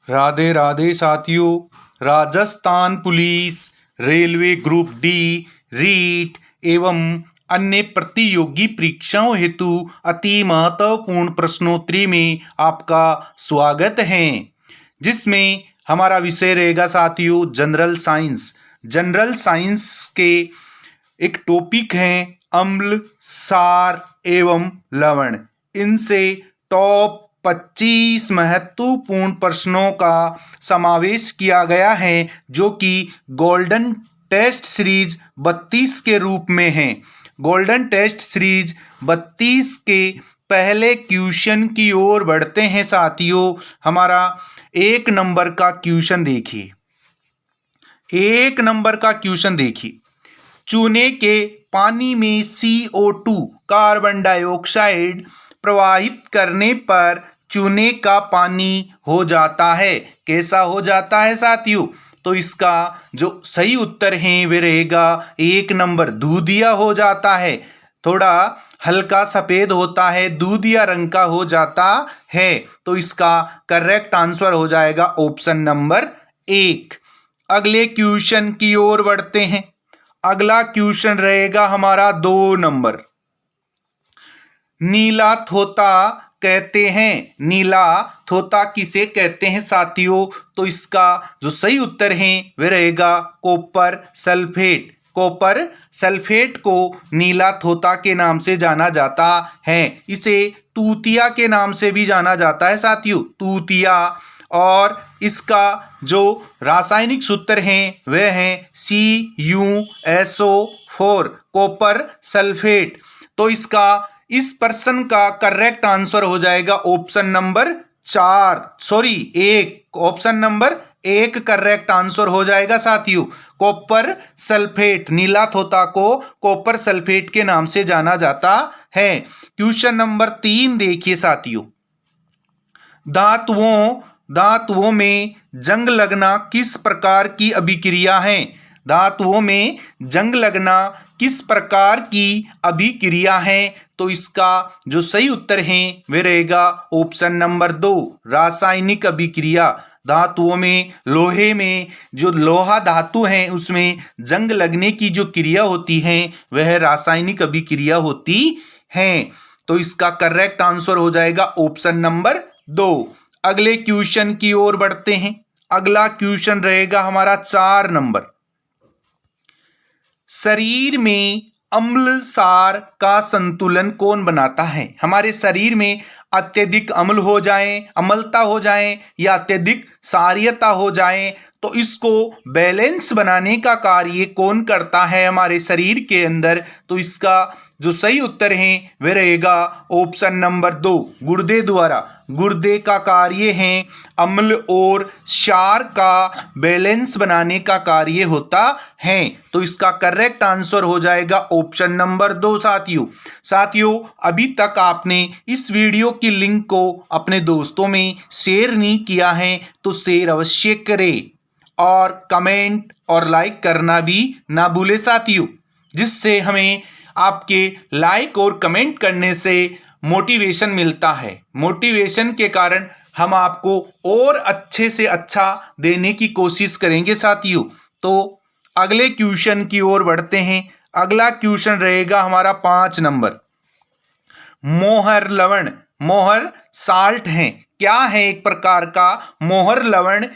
राधे राधे साथियों। Rajasthan police, railway group D, REET एवं अन्य प्रतियोगी परीक्षाओं हेतु अति महत्वपूर्ण प्रश्नोत्तरी में आपका स्वागत है, जिसमें हमारा विषय रहेगा साथियों जनरल साइंस। जनरल साइंस के एक टॉपिक है अम्ल, सार एवं लवण। इनसे टॉप 25 महत्वपूर्ण प्रश्नों का समावेश किया गया है, जो कि गोल्डन टेस्ट सीरीज 32 के रूप में है। गोल्डन टेस्ट सीरीज 32 के पहले क्वेश्चन की ओर बढ़ते हैं साथियों। हमारा 1 नंबर का क्वेश्चन देखिए। 1 नंबर का क्वेश्चन देखिए। चूने के पानी में CO2 कार्बन डाइऑक्साइड प्रवाहित करने पर चूने का पानी हो जाता है। कैसा हो जाता है साथियों? तो इसका जो सही उत्तर है वह रहेगा 1 नंबर, दूधिया हो जाता है। थोड़ा हल्का सफेद होता है, दूधिया रंग का हो जाता है। तो इसका करेक्ट आंसर हो जाएगा ऑप्शन नंबर 1। अगले क्वेश्चन की ओर बढ़ते हैं। अगला क्वेश्चन रहेगा हमारा 2 नंबर। नीला तोता कहते हैं, नीला तोता किसे कहते हैं साथियों? तो इसका जो सही उत्तर है वह रहेगा कॉपर सल्फेट। कॉपर सल्फेट को नीला तोता के नाम से जाना जाता है। इसे तूतिया के नाम से भी जाना जाता है साथियों, तूतिया। और इसका जो रासायनिक सूत्र है वह है CuSO4, कॉपर सल्फेट। तो इसका इस प्रश्न का करेक्ट आंसर हो जाएगा option number 1। Option number 1 correct answer हो जाएगा साथियों। कॉपर सल्फेट, नीला तोता को कॉपर सल्फेट के नाम से जाना जाता है। क्वेश्चन नंबर 3 देखिए साथियों। धातुओं में जंग लगना किस प्रकार की अभिक्रिया है? धातुओं में जंग लगना किस प्रकार की अभिक्रिया है? तो इसका जो सही उत्तर है वह रहेगा ऑप्शन नंबर 2, रासायनिक अभिक्रिया। धातुओं में, लोहे में जो लोहा धातु है उसमें जंग लगने की जो क्रिया होती है वह रासायनिक अभिक्रिया होती है। तो इसका करेक्ट आंसर हो जाएगा ऑप्शन नंबर 2। अगले क्वेश्चन की ओर बढ़ते हैं। अगला क्वेश्चन रहेगा हमारा 4 नंबर। शरीर में अम्ल सार का संतुलन कौन बनाता है? हमारे शरीर में अत्यधिक अम्ल हो जाए, अम्लता हो जाए या अत्यधिक सारीयता हो जाए, तो इसको बैलेंस बनाने का कार्य कौन करता है हमारे शरीर के अंदर? तो इसका जो सही उत्तर है वह रहेगा ऑप्शन नंबर 2, गुर्दे द्वारा। गुर्दे का कार्य है अम्ल और क्षार का बैलेंस बनाने का कार्य होता है। तो इसका करेक्ट आंसर हो जाएगा ऑप्शन नंबर 2 साथियों। अभी तक आपने इस वीडियो की लिंक को अपने दोस्तों में शेयर नहीं किया है तो शेयर अवश्य करें और कमेंट और लाइक करना भी ना भूले साथियों, जिससे हमें आपके लाइक और कमेंट करने से मोटिवेशन मिलता है। मोटिवेशन के कारण हम आपको और अच्छे से अच्छा देने की कोशिश करेंगे साथियों। तो अगले क्वेश्चन की ओर बढ़ते हैं। अगला क्वेश्चन रहेगा हमारा 5 नंबर। मोहर लवण, मोहर साल्ट है, क्या है एक प्रकार का मोहर लवण?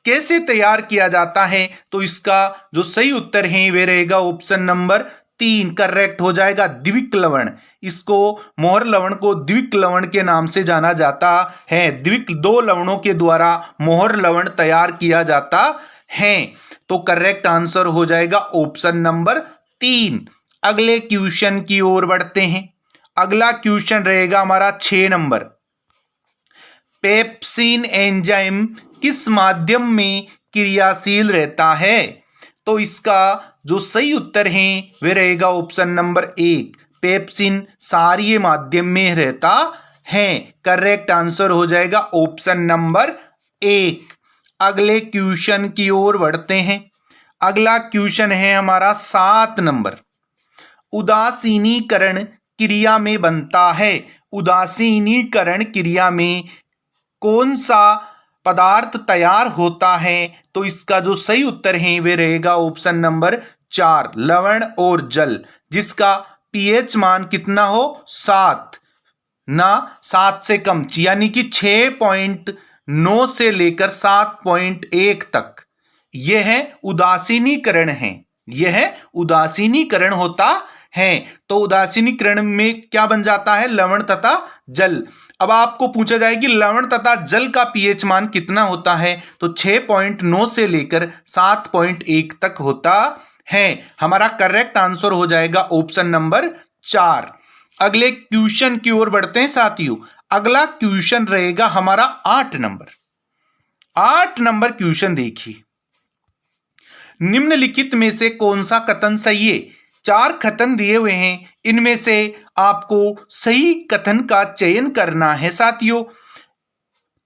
कैसे तैयार किया जाता है? तो इसका जो सही उत्तर है वह रहेगा ऑप्शन नंबर 3, करेक्ट हो जाएगा द्विक लवण। इसको मोहर लवण को द्विक लवण के नाम से जाना जाता है। द्विक 2 लवणों के द्वारा मोहर लवण तैयार किया जाता है। तो करेक्ट आंसर हो जाएगा ऑप्शन नंबर 3। अगले क्वेश्चन की ओर बढ़ते हैं। अगला क्वेश्चन रहेगा हमारा 6 नंबर। पेप्सिन एंजाइम किस माध्यम में क्रियाशील रहता है? तो इसका जो सही उत्तर है वह रहेगा ऑप्शन नंबर 1, पेप्सिन क्षारीय माध्यम में रहता है। करेक्ट आंसर हो जाएगा ऑप्शन नंबर 1। अगले क्वेश्चन की ओर बढ़ते हैं। अगला क्वेश्चन है हमारा 7 नंबर। उदासीनीकरण क्रिया में बनता है। उदासीनीकरण क्रिया में कौन सा पदार्थ तैयार होता है, तो इसका जो सही उत्तर है वे रहेगा ऑप्शन नंबर 4, लवण और जल, जिसका पीएच मान कितना हो 7, ना 7 से कम, यानी कि 6.9 से लेकर 7.1 तक। यह उदासीनीकरण है, यह उदासीनीकरण होता है। तो उदासीनीकरण में क्या बन जाता है, लवण तथा जल। अब आपको पूछा जाए कि लवण तथा जल का पीएच मान कितना होता है, तो 6.9 से लेकर 7.1 तक होता है। हमारा करेक्ट आंसर हो जाएगा ऑप्शन नंबर 4। अगले क्वेश्चन की ओर बढ़ते हैं साथियों। अगला क्वेश्चन रहेगा हमारा 8 नंबर। 8 नंबर क्वेश्चन देखिए, निम्नलिखित में से कौन सा कथन सही है। 4 कथन दिए हुए हैं, इनमें से आपको सही कथन का चयन करना है साथियों।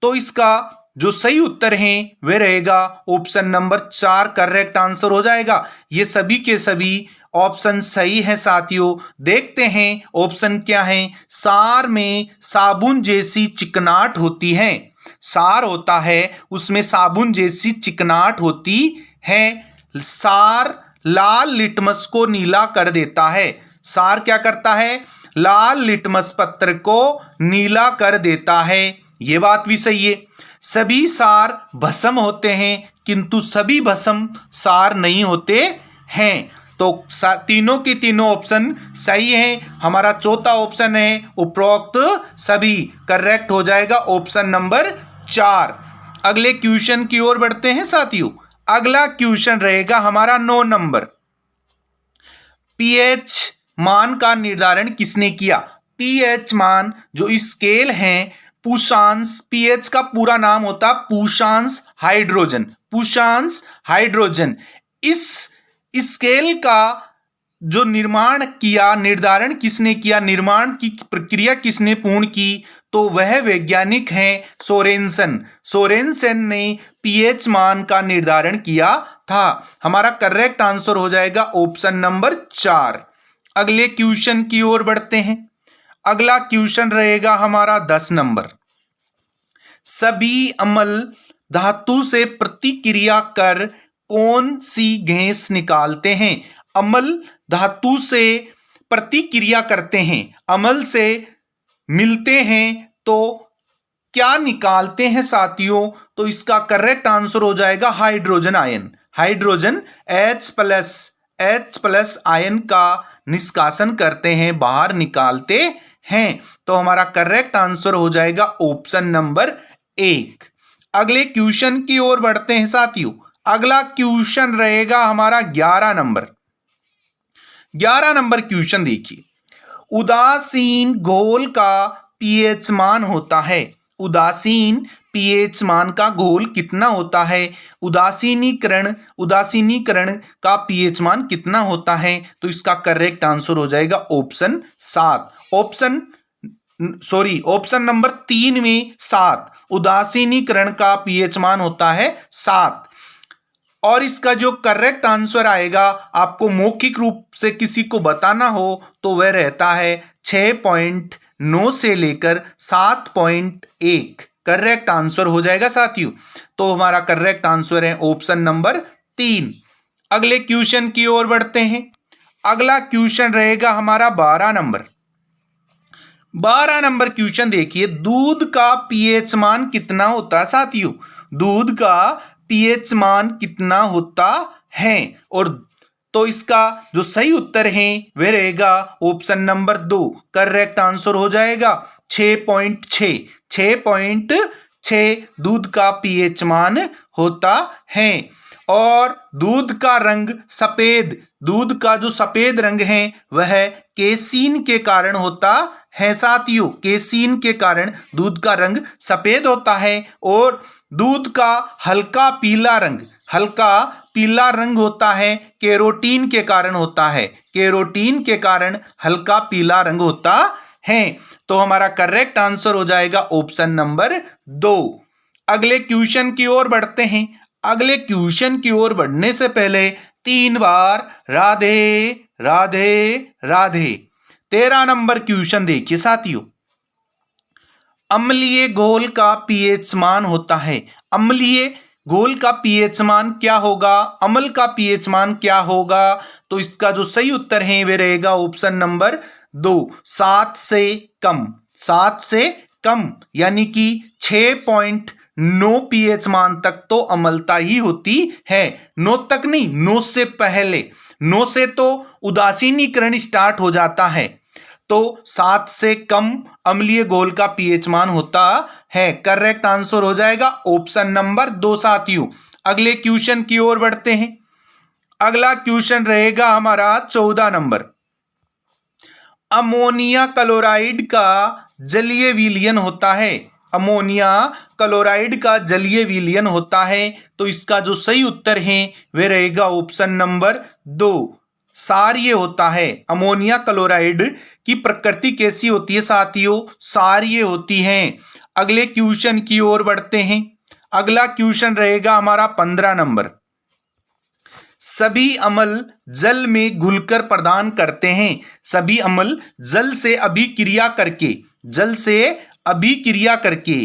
तो इसका जो सही उत्तर है वह रहेगा ऑप्शन नंबर 4, करेक्ट आंसर हो जाएगा। ये सभी के सभी ऑप्शन सही है साथियों। देखते हैं ऑप्शन क्या है। सार में साबुन जैसी चिकनाहट होती है, सार होता है उसमें साबुन जैसी चिकनाहट होती है। सार लाल लिटमस को नीला कर देता है, सार क्या करता है, लाल लिटमस पत्र को नीला कर देता है, ये बात भी सही है। सभी सार भस्म होते हैं, किंतु सभी भस्म सार नहीं होते हैं। तो तीनों की तीनों ऑप्शन सही है। हमारा चौथा ऑप्शन है उपरोक्त सभी, करेक्ट हो जाएगा ऑप्शन नंबर 4। अगले क्वेश्चन की ओर बढ़ते हैं साथियों। अगला क्वेश्चन रहेगा हमारा 9 नंबर। पीएच मान का निर्धारण किसने किया। पीएच मान जो स्केल है, पूषांश, पीएच का पूरा नाम होता पूषांश हाइड्रोजन, पूषांश हाइड्रोजन। इस स्केल का जो निर्माण किया, निर्धारण किसने किया, निर्माण की प्रक्रिया किसने पूर्ण की, तो वह वैज्ञानिक हैं सोरेनसन। सोरेनसन ने पीएच मान का निर्धारण किया था। हमारा करेक्ट आंसर हो जाएगा ऑप्शन नंबर 4। अगले क्वेश्चन की ओर बढ़ते हैं। अगला क्वेश्चन रहेगा हमारा 10 नंबर। सभी अम्ल धातु से प्रतिक्रिया कर कौन सी गैस निकालते हैं। अम्ल धातु से प्रतिक्रिया करते हैं, अम्ल से मिलते हैं तो क्या निकालते हैं साथियों, तो इसका करेक्ट आंसर हो जाएगा hydrogen ion. Hydrogen H+ ion का निष्कासन करते हैं, बाहर निकालते हैं। तो हमारा करेक्ट आंसर हो जाएगा ऑप्शन नंबर 1। अगले क्वेश्चन की ओर बढ़ते हैं साथियों। अगला क्वेश्चन रहेगा हमारा 11 नंबर। 11 नंबर क्वेश्चन देखिए, उदासीन घोल का पीएच मान होता है। उदासीन पीएच मान का घोल कितना होता है, उदासीनीकरण का पीएच मान कितना होता है, तो इसका करेक्ट आंसर हो जाएगा ऑप्शन 7। ऑप्शन नंबर 3 में 7, उदासीनीकरण का पीएच मान होता है 7। और इसका जो करेक्ट आंसर आएगा, आपको मौखिक रूप से किसी को बताना हो तो वह रहता है 6.9 से लेकर 7.1, करेक्ट आंसर हो जाएगा साथियों। तो हमारा करेक्ट आंसर है ऑप्शन नंबर 3। अगले क्वेश्चन की ओर बढ़ते हैं। अगला क्वेश्चन रहेगा हमारा 12 नंबर। 12 नंबर क्वेश्चन देखिए, दूध का पीएच मान कितना होता है साथियों। दूध का पीएच मान कितना होता है, और तो इसका जो सही उत्तर है वह रहेगा ऑप्शन नंबर 2, करेक्ट आंसर हो जाएगा 6.6। 6.6 दूध का पीएच मान होता है। और दूध का रंग सफेद, दूध का जो सफेद रंग है वह केसीन के कारण होता है साथियों। केसीन के कारण दूध का रंग सफेद होता है। और दूध का हल्का पीला रंग होता है कैरोटीन के कारण होता है। कैरोटीन के कारण हल्का पीला रंग होता है। तो हमारा करेक्ट आंसर हो जाएगा ऑप्शन नंबर 2। अगले क्वेश्चन की ओर बढ़ते हैं। अगले क्वेश्चन की ओर बढ़ने से पहले 3 बार राधे राधे राधे। 13 नंबर क्वेश्चन देखिए साथियों, अम्लीय घोल का पीएच मान होता है। अम्लीय घोल का पीएच मान क्या होगा, अम्ल का पीएच मान क्या होगा? तो इसका जो सही उत्तर है वे रहेगा ऑप्शन नंबर 2, 7 से कम। 7 से कम यानी कि 6.9 पीएच मान तक तो अम्लता ही होती है। 9 तक नहीं, 9 से पहले। 9 से तो उदासीनीकरण स्टार्ट हो जाता है। तो 7 से कम अम्लीय घोल का पीएच मान होता है। करेक्ट आंसर हो जाएगा ऑप्शन नंबर 2 साथियों। अगले क्वेश्चन की ओर बढ़ते हैं। अगला क्वेश्चन रहेगा हमारा 14 नंबर। अमोनिया क्लोराइड का जलीय विलयन होता है। अमोनिया क्लोराइड का जलीय विलयन होता है। तो इसका जो सही उत्तर है वह रहेगा ऑप्शन नंबर 2, सारीय होता है। अमोनिया क्लोराइड की प्रकृति कैसी होती है साथियों? सारीय होती है। अगले क्वेश्चन की ओर बढ़ते हैं। अगला क्वेश्चन रहेगा हमारा 15 नंबर। सभी अम्ल जल में घुलकर प्रदान करते हैं। सभी अम्ल जल से अभिक्रिया करके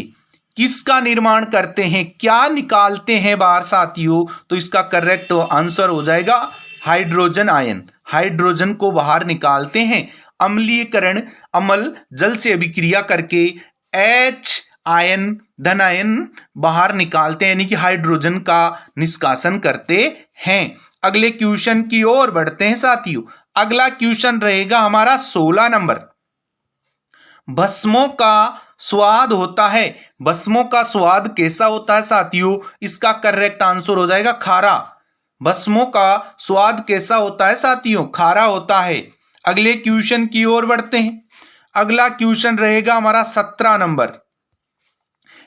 किसका निर्माण करते हैं, क्या निकालते हैं बाहर साथियों? तो इसका करेक्ट आंसर हो जाएगा हाइड्रोजन आयन। हाइड्रोजन को बाहर निकालते हैं। अम्लीकरण अम्ल जल से अभिक्रिया करके H आयन धन आयन बाहर निकालते हैं, यानी कि हाइड्रोजन का निष्कासन करते हैं। अगले क्वेश्चन की ओर बढ़ते हैं साथियों। अगला क्वेश्चन रहेगा हमारा 16 नंबर। भस्मों का स्वाद होता है। भस्मों का स्वाद कैसा होता है साथियों? इसका करेक्ट आंसर हो जाएगा खारा। भस्मों का स्वाद कैसा होता है साथियों? खारा होता है। अगले क्वेश्चन की ओर बढ़ते हैं। अगला क्वेश्चन रहेगा हमारा 17 नंबर।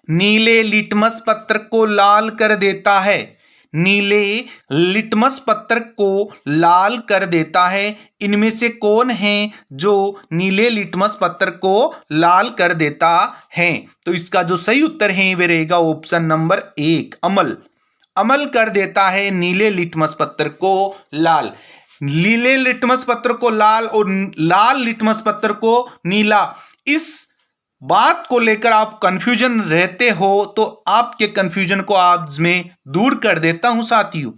नीले लिटमस पत्र को लाल कर देता है। नीले लिटमस पत्र को लाल कर देता है। इनमें से कौन है जो नीले लिटमस पत्र को लाल कर देता है? तो इसका जो सही उत्तर है वह रहेगा ऑप्शन नंबर 1, अम्ल। अम्ल कर देता है नीले लिटमस पत्र को लाल। नीले लिटमस पत्र को लाल और लाल लिटमस पत्र को नीला, इस बात को लेकर आप कंफ्यूजन रहते हो तो आपके कंफ्यूजन को आज मैं दूर कर देता हूं साथियों।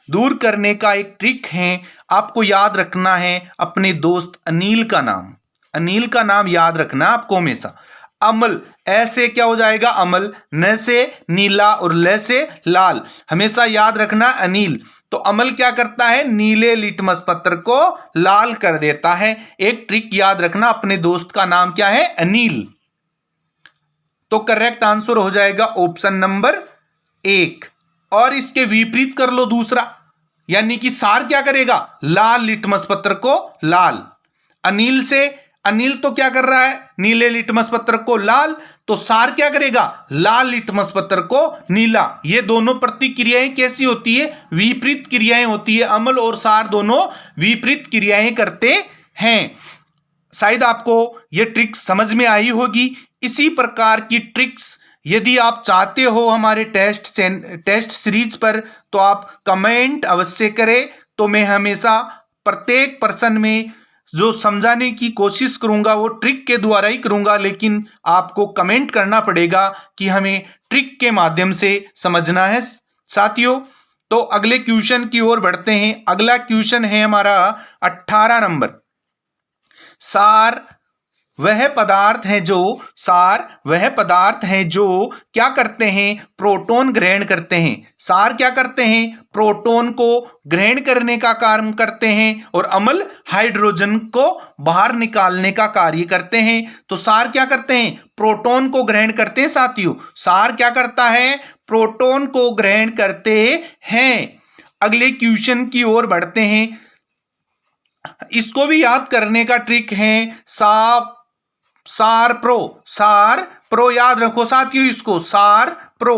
दूर करने का एक ट्रिक है, आपको याद रखना है अपने दोस्त अनिल का नाम। अनिल का नाम याद रखना आपको हमेशा। अम्ल ऐसे क्या हो जाएगा? अम्ल, न से नीला और ल से लाल, हमेशा याद रखना अनिल। तो अम्ल क्या करता है? नीले लिटमस पत्र को लाल कर देता है। एक ट्रिक याद रखना, अपने दोस्त का नाम क्या है? अनिल। तो करेक्ट आंसर हो जाएगा ऑप्शन नंबर 1। और इसके विपरीत कर लो दूसरा, यानी कि सार क्या करेगा? लाल लिटमस पत्र को लाल। अनिल से, अनिल तो क्या कर रहा है? नीले लिटमस पत्र को लाल। तो सार क्या करेगा? लाल लिटमस पत्र को नीला। ये दोनों प्रतिक्रियाएं कैसी होती है? विपरीत क्रियाएं होती है। अम्ल और सार दोनों विपरीत क्रियाएं करते हैं। शायद आपको यह ट्रिक समझ में आई होगी। इसी प्रकार की ट्रिक्स यदि आप चाहते हो हमारे टेस्ट सीरीज पर, तो आप कमेंट अवश्य करें। तो मैं हमेशा प्रत्येक पर्सन में जो समझाने की कोशिश करूंगा वो ट्रिक के द्वारा ही करूंगा, लेकिन आपको कमेंट करना पड़ेगा कि हमें ट्रिक के माध्यम से समझना है साथियों। तो अगले क्वेश्चन की ओर बढ़ते हैं। अगला क्वेश्चन है हमारा 18 नंबर। सार वह पदार्थ हैं जो क्या करते हैं? प्रोटॉन ग्रहण करते हैं। सार क्या करते हैं? प्रोटॉन को ग्रहण करने का कार्य करते हैं और अम्ल हाइड्रोजन को बाहर निकालने का कार्य करते हैं। तो सार क्या करते हैं? प्रोटॉन को ग्रहण करते हैं साथियों। सार क्या करता है? प्रोटॉन को ग्रहण करते हैं। अगले क्वेश्चन की ओर बढ़ते हैं। इसको भी याद करने का ट्रिक है, सार प्रो याद रखो साथियों। इसको सार प्रो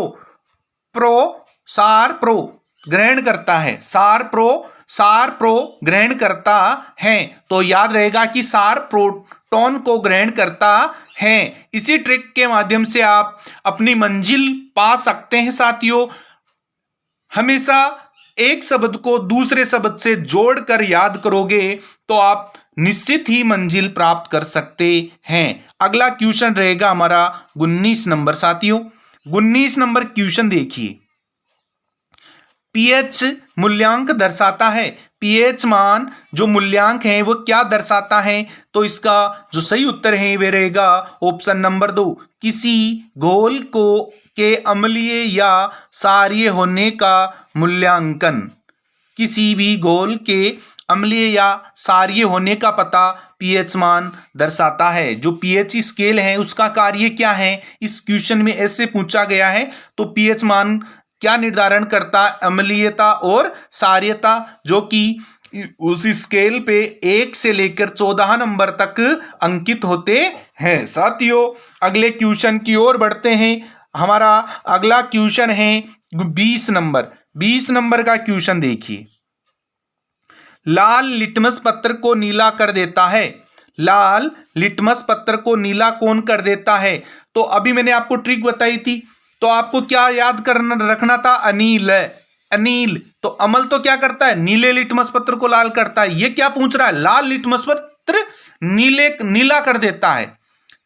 ग्रहण करता है। सार प्रो ग्रहण करता है। तो याद रहेगा कि सार प्रोटॉन को ग्रहण करता है। इसी ट्रिक के माध्यम से आप अपनी मंजिल पा सकते हैं साथियों। हमेशा एक शब्द को दूसरे शब्द से जोड़कर याद करोगे तो आप निश्चित ही मंजिल प्राप्त कर सकते हैं। अगला क्वेश्चन रहेगा हमारा 19 नंबर साथियों। 19 नंबर क्वेश्चन देखिए, पीएच मूल्यांक दर्शाता है। पीएच मान जो मूल्यांक है वो क्या दर्शाता है? तो इसका जो सही उत्तर है वे रहेगा ऑप्शन नंबर 2, किसी घोल को के अम्लीय या क्षारीय होने का मूल्यांकन। किसी भी घोल के अम्लीय या क्षारीय होने का पता पीएच मान दर्शाता है। जो पीएच स्केल है उसका कार्य क्या है, इस क्वेश्चन में ऐसे पूछा गया है। तो पीएच मान क्या निर्धारण करता है? अम्लीयता और क्षारीयता, जो कि उस स्केल पे 1 से लेकर 14 नंबर तक अंकित होते हैं। साथियों अगले क्वेश्चन की ओर बढ़ते हैं। हमारा अगला क्वेश्चन है 20 नंबर। 20 नंबर का क्वेश्चन देखिए, लाल लिटमस पत्र को नीला कर देता है। लाल लिटमस पत्र को नीला कौन कर देता है? तो अभी मैंने आपको ट्रिक बताई थी, तो आपको क्या याद करना रखना था? अनील। अनील तो अमल तो क्या करता है? नीले लिटमस पत्र को लाल करता है। ये क्या पूछ रहा है? लाल लिटमस पत्र नीला कर देता है।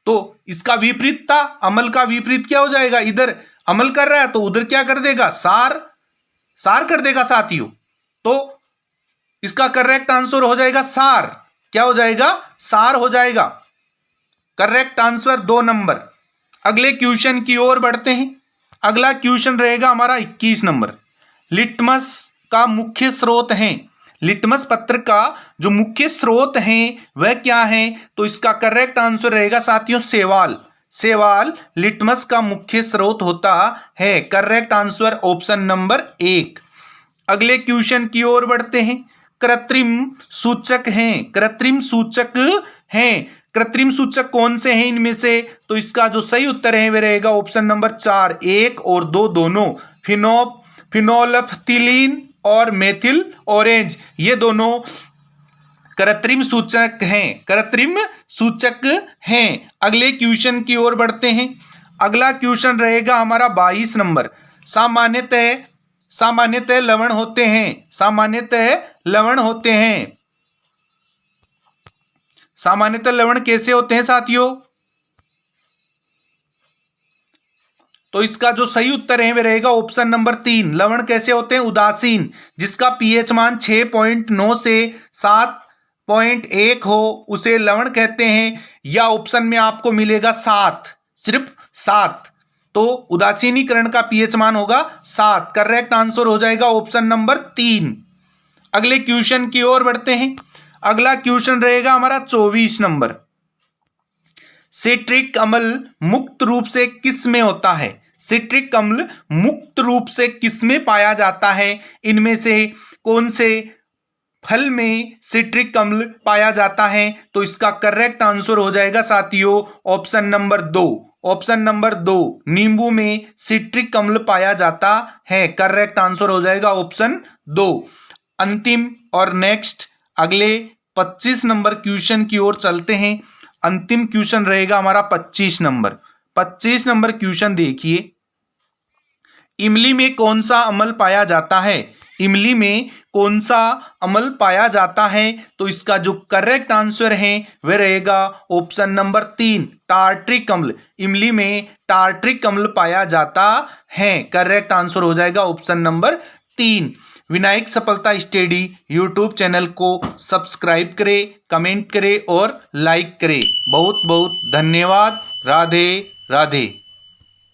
तो इसका विपरीत था, अमल का विपरीत क्या हो जाएगा? इधर अमल कर रहा है तो उधर क्या कर देगा? सार कर देगा साथियों। तो इसका करेक्ट आंसर हो जाएगा सार। क्या हो जाएगा? सार हो जाएगा। Correct answer 2 number. अगले क्वेश्चन की ओर बढ़ते हैं। अगला क्वेश्चन रहेगा हमारा 21 नंबर। लिटमस का मुख्य स्रोत है। लिटमस पत्र का जो मुख्य स्रोत है वह क्या है? तो इसका करेक्ट आंसर रहेगा साथियों शैवाल। शैवाल लिटमस का मुख्य स्रोत होता है। Correct answer option number 1। अगले क्वेश्चन की ओर बढ़ते हैं। कृत्रिम सूचक हैं। कृत्रिम सूचक हैं। कृत्रिम सूचक कौन से हैं इनमें से? तो इसका जो सही उत्तर है वह रहेगा ऑप्शन नंबर 4, 1 और 2 दोनों। फिनोल्फथीलीन और मेथिल ऑरेंज, ये दोनों कृत्रिम सूचक हैं। कृत्रिम सूचक हैं। अगले क्वेश्चन की ओर बढ़ते हैं। अगला क्वेश्चन रहेगा हमारा 22 नंबर। सामान्यतः लवण होते हैं। सामान्यतः लवण होते हैं। सामान्यतः लवण कैसे होते हैं साथियों? तो इसका जो सही उत्तर है वह रहेगा ऑप्शन नंबर 3। लवण कैसे होते हैं? उदासीन, जिसका पीएच मान 6.9 से 7.1 हो उसे लवण कहते हैं। या ऑप्शन में आपको मिलेगा 7, सिर्फ 7। तो उदासीनीकरण का पीएच मान होगा 7। करेक्ट आंसर हो जाएगा ऑप्शन नंबर 3। अगले क्वेश्चन की ओर बढ़ते हैं। अगला क्वेश्चन रहेगा हमारा 24 नंबर। सिट्रिक अम्ल मुक्त रूप से किस में होता है? सिट्रिक अम्ल मुक्त रूप से किस में पाया जाता है? इनमें से कौन से फल में सिट्रिक अम्ल पाया जाता है? तो इसका करेक्ट आंसर हो जाएगा साथियों ऑप्शन नंबर 2। ऑप्शन नंबर 2, नींबू में सिट्रिक अम्ल पाया जाता है। करेक्ट आंसर हो जाएगा ऑप्शन 2। अंतिम और नेक्स्ट अगले 25 नंबर क्वेश्चन की ओर चलते हैं। अंतिम क्वेश्चन रहेगा हमारा 25 नंबर। 25 नंबर क्वेश्चन देखिए, इमली में कौन सा अम्ल पाया जाता है? इमली में कौन सा अम्ल पाया जाता है? तो इसका जो करेक्ट आंसर है वह रहेगा ऑप्शन नंबर 3, टार्ट्रिक अम्ल। इमली में टार्ट्रिक अम्ल पाया जाता है। करेक्ट आंसर हो जाएगा ऑप्शन नंबर 3। विनायक सफलता स्टडी यूट्यूब चैनल को सब्सक्राइब करें, कमेंट करें और लाइक करें। बहुत बहुत धन्यवाद। राधे राधे।